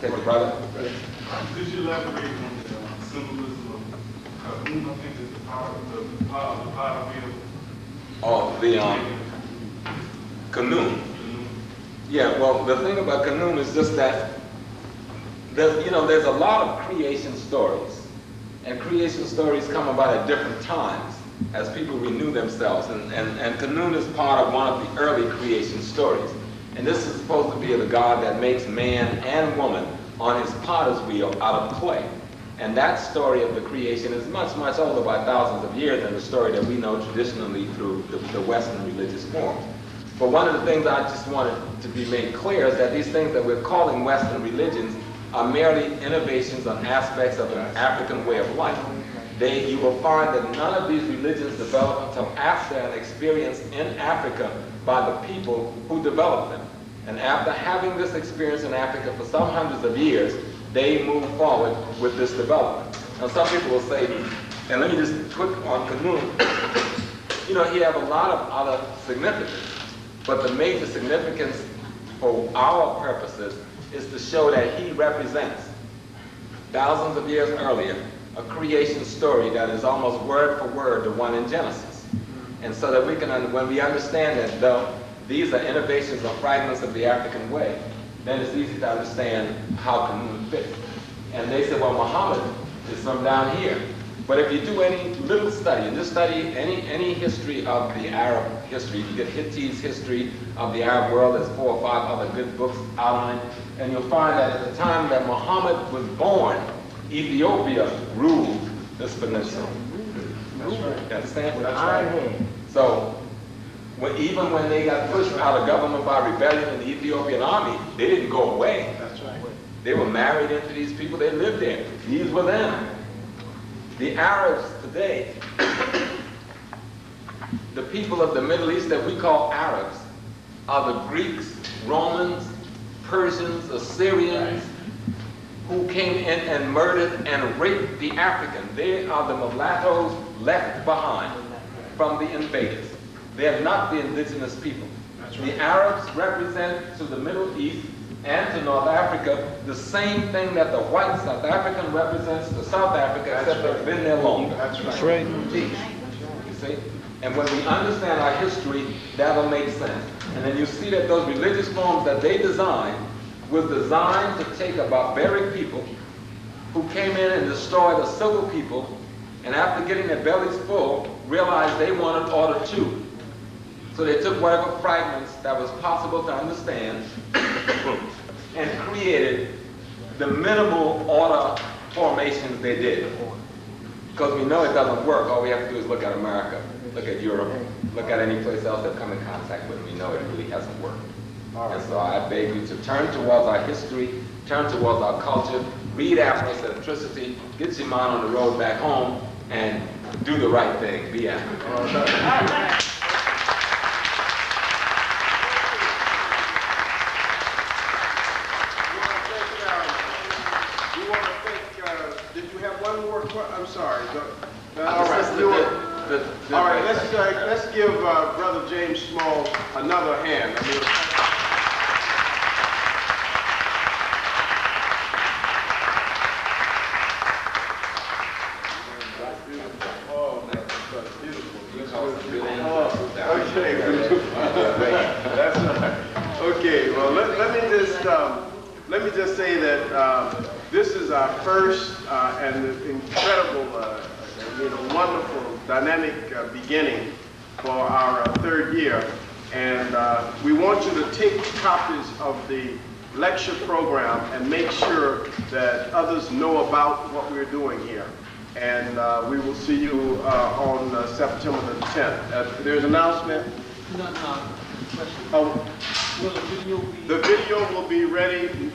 Take the brother. Could you elaborate on the symbolism of Kanun? I think it's the power wheel. Oh, the Kanun. Yeah, well, the thing about Kanun is just that there's a lot of creation stories, and creation stories come about at different times as people renew themselves, and Kanun is part of one of the early creation stories. And this is supposed to be the God that makes man and woman on his potter's wheel out of clay. And that story of the creation is much, much older by thousands of years than the story that we know traditionally through the Western religious forms. But one of the things I just wanted to be made clear is that these things that we're calling Western religions are merely innovations on aspects of an African way of life. You will find that none of these religions develop until after an experience in Africa by the people who developed them. And after having this experience in Africa for some hundreds of years, they move forward with this development. Now some people will say, and let me just put on Kanun, he have a lot of other significance, but the major significance for our purposes is to show that he represents, thousands of years earlier, a creation story that is almost word for word the one in Genesis. And so that we can, when we understand that though these are innovations or fragments of the African way, then it's easy to understand how Kanun fits. And they said, well, Muhammad is from down here. But if you do any little study, and just study any history of the Arab history, you get Hitti's history of the Arab world, there's 4 or 5 other good books outlined, and you'll find that at the time that Muhammad was born, Ethiopia ruled this peninsula. That's right. You understand? That's right. So, even when they got pushed out of government by rebellion in the Ethiopian army, they didn't go away. That's right. They were married into these people, they lived there. These were them. The Arabs today, the people of the Middle East that we call Arabs, are the Greeks, Romans, Persians, Assyrians, who came in and murdered and raped the African. They are the mulattoes left behind from the invaders. They are not the indigenous people. Right. The Arabs represent to the Middle East and to North Africa the same thing that the white South African represents to South Africa, except they've been there longer. That's right. You see? And when we understand our history, that'll make sense. And then you see that those religious forms that they designed was designed to take a barbaric people who came in and destroyed a civil people, and after getting their bellies full, realized they wanted order too. So they took whatever fragments that was possible to understand and created the minimal order formations they did. Because we know it doesn't work, all we have to do is look at America, look at Europe, look at any place else that come in contact with it. We know it really hasn't worked. And so I beg you to turn towards our history, turn towards our culture, read Afrocentricity, get your mind on the road back home, and do the right thing. Be African. I'm sorry. All right, let's give Brother James Smalls another hand. Oh, that's beautiful. Okay, that's right. Okay, well, let me just say that this is our first and incredible, wonderful, dynamic beginning for our 3rd year. And we want you to take copies of the lecture program and make sure that others know about what we're doing here. And we will see you on September the 10th. There's an announcement? No, question. Oh, Will the video be... The video will be ready.